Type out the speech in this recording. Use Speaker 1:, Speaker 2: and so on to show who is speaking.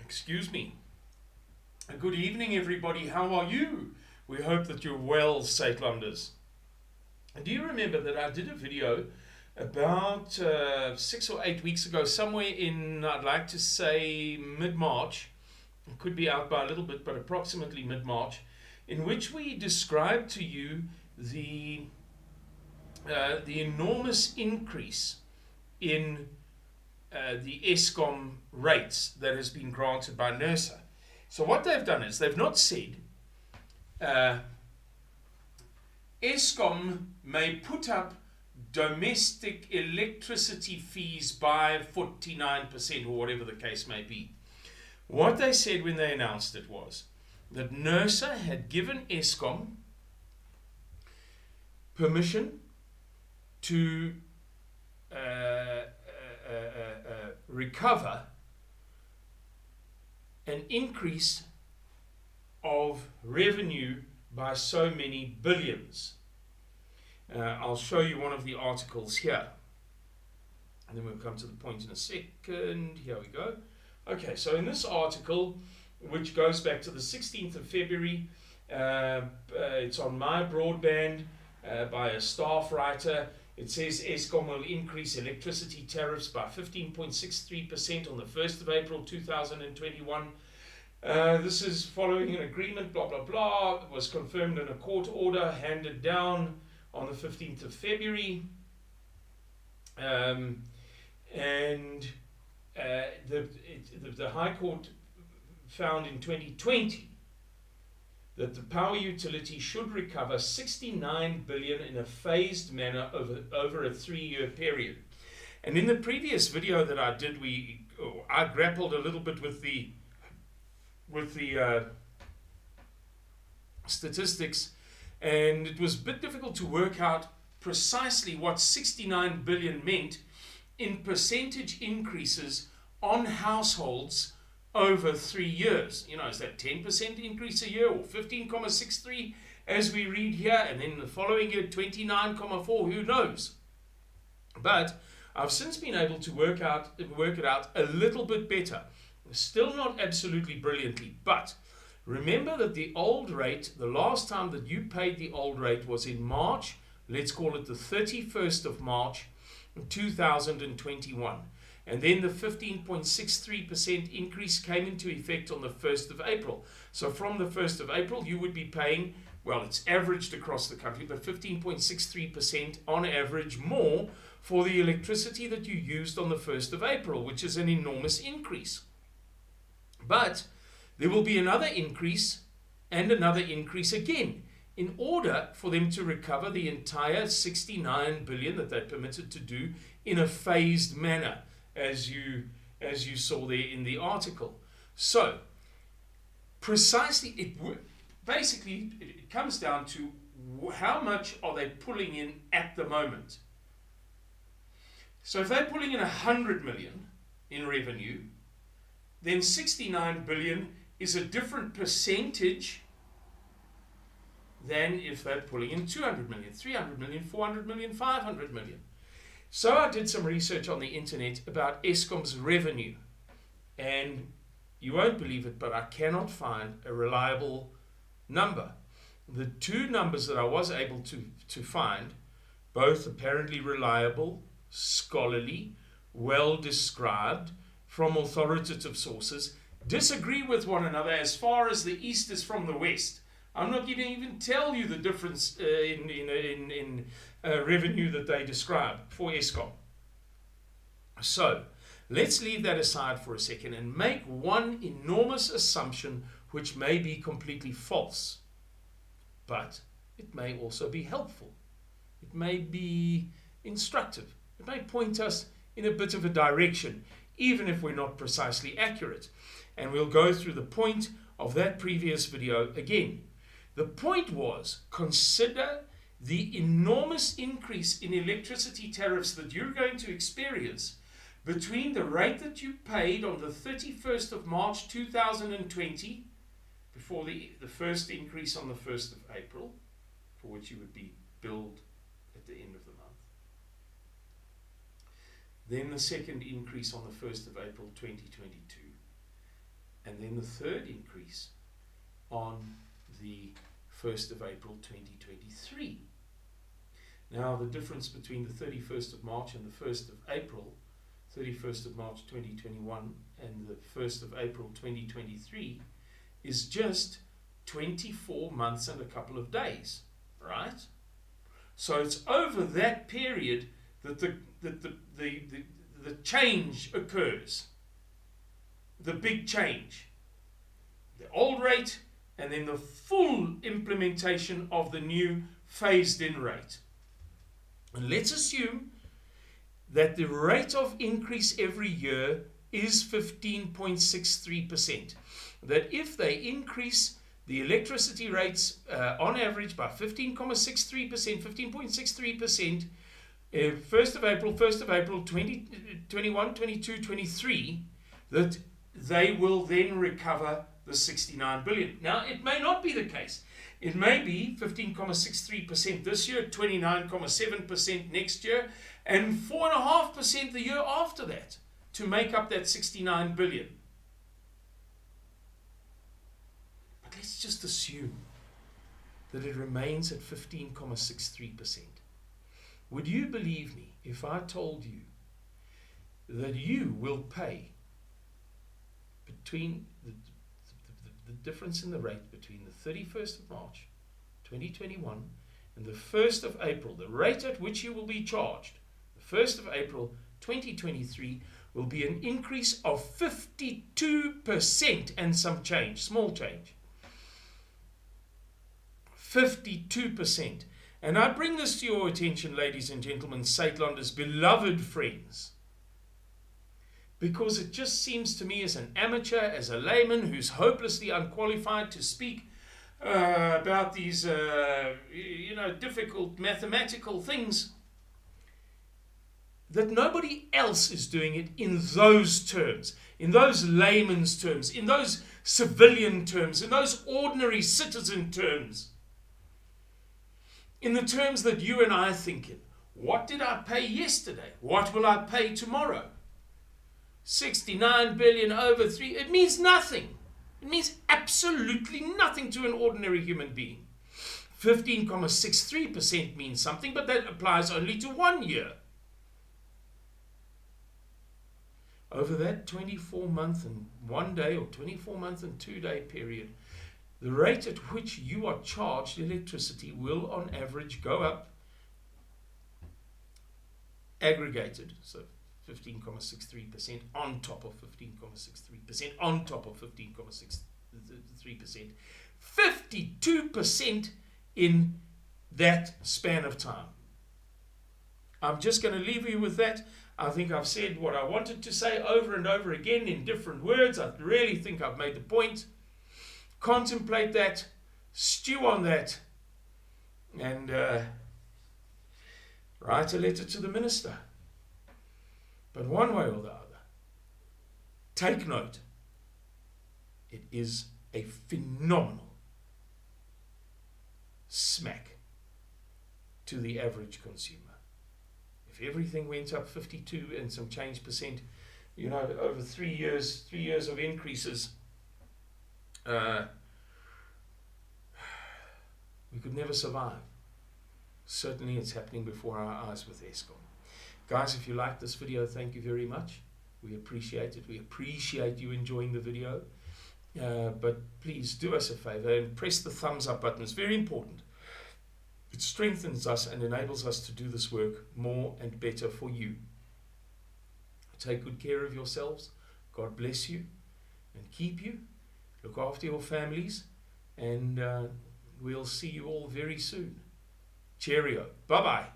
Speaker 1: Excuse me. Good evening, everybody. How are you? We hope that you're well, Sakelanders. Do you remember that I did a video about 6 or 8 weeks ago, somewhere in, I'd like to say, mid-March. It could be out by a little bit, but approximately mid-March, in which we described to you the enormous increase in the Eskom rates that has been granted by NERSA. So what they've done is they've not said Eskom may put up domestic electricity fees by 49% or whatever the case may be. What they said when they announced it was that NERSA had given Eskom permission to recover an increase of revenue by so many billions. I'll show you one of the articles here, and then we'll come to the point in a second. Here we go. Okay, so in this article, which goes back to the 16th of February, it's on My Broadband by a staff writer. It says Eskom will increase electricity tariffs by 15.63% on the 1st of April 2021. This is following an agreement, blah, blah, blah. It was confirmed in a court order handed down on the 15th of February. The High Court found in 2020 that the power utility should recover 69 billion in a phased manner over a 3-year period. And in the previous video that I did, I grappled a little bit with the statistics, and it was a bit difficult to work out precisely what 69 billion meant in percentage increases on households over 3 years. You know, is that 10% increase a year, or 15.63 as we read here, and then the following year 29.4, who knows? But I've since been able to work it out a little bit better. Still not absolutely brilliantly, but remember that the old rate, the last time that you paid the old rate was in March, let's call it the 31st of March 2021. And then the 15.63% increase came into effect on the 1st of April. So from the 1st of April, you would be paying, well, it's averaged across the country, but 15.63% on average more for the electricity that you used on the 1st of April, which is an enormous increase. But there will be another increase and another increase again in order for them to recover the entire 69 billion that they're permitted to do in a phased manner, as you saw there in the article. So precisely, it comes down to how much are they pulling in at the moment. So if they're pulling in 100 million in revenue, then 69 billion is a different percentage than if they're pulling in 200 million, 300 million, 400 million, 500 million. So I did some research on the internet about Eskom's revenue, and you won't believe it, but I cannot find a reliable number. The two numbers that I was able to find, both apparently reliable, scholarly, well described, from authoritative sources, disagree with one another as far as the East is from the West. I'm not going to even tell you the difference in revenue that they describe for Eskom. So let's leave that aside for a second and make one enormous assumption which may be completely false, but it may also be helpful. It may be instructive. It may point us in a bit of a direction, even if we're not precisely accurate. And we'll go through the point of that previous video again. The point was, consider the enormous increase in electricity tariffs that you're going to experience between the rate that you paid on the 31st of March 2020, before the first increase on the 1st of April, for which you would be billed at the end of the month. Then the second increase on the 1st of April 2022. and then the third increase on the 1st of April 2023. Now, the difference between the 31st of March and the 1st of April, 31st of March 2021 and the 1st of April 2023, is just 24 months and a couple of days, right? So it's over that period that the change occurs, the big change, the old rate, and then the full implementation of the new phased-in rate. And let's assume that the rate of increase every year is 15.63%. That if they increase the electricity rates on average by 15.63%, 15.63%, 1st of April 2021, 22, 23, that they will then recover the 69 billion. Now, it may not be the case. It may be 15.63% this year, 29.7% next year, and 4.5% the year after that to make up that 69 billion. But let's just assume that it remains at 15.63%. Would you believe me if I told you that you will pay between the difference in the rate between the 31st of March 2021 and the 1st of April, the rate at which you will be charged, the 1st of April 2023, will be an increase of 52% and some change, small change. 52%. And I bring this to your attention, ladies and gentlemen, Suidlanders, beloved friends, because it just seems to me as an amateur, as a layman who's hopelessly unqualified to speak about these, difficult mathematical things, that nobody else is doing it in those terms, in those layman's terms, in those civilian terms, in those ordinary citizen terms, in the terms that you and I think in. What did I pay yesterday? What will I pay tomorrow? 69 billion over 3, it means nothing. It means absolutely nothing to an ordinary human being. 15.63% means something, but that applies only to 1 year. Over that 24-month and 1 day or 24-month and 2-day period, the rate at which you are charged electricity will on average go up, aggregated, so 15.63% on top of 15.63% on top of 15.63%, 52% in that span of time. I'm just going to leave you with that. I think I've said what I wanted to say over and over again in different words. I really think I've made the point. Contemplate that, stew on that, and write a letter to the minister. But one way or the other, take note, it is a phenomenal smack to the average consumer. If everything went up 52 and some change percent, over 3 years of increases, we could never survive. Certainly it's happening before our eyes with Eskom. Guys, if you liked this video, thank you very much. We appreciate it. We appreciate you enjoying the video. But please do us a favor and press the thumbs up button. It's very important. It strengthens us and enables us to do this work more and better for you. Take good care of yourselves. God bless you and keep you. Look after your families, and we'll see you all very soon. Cheerio. Bye-bye.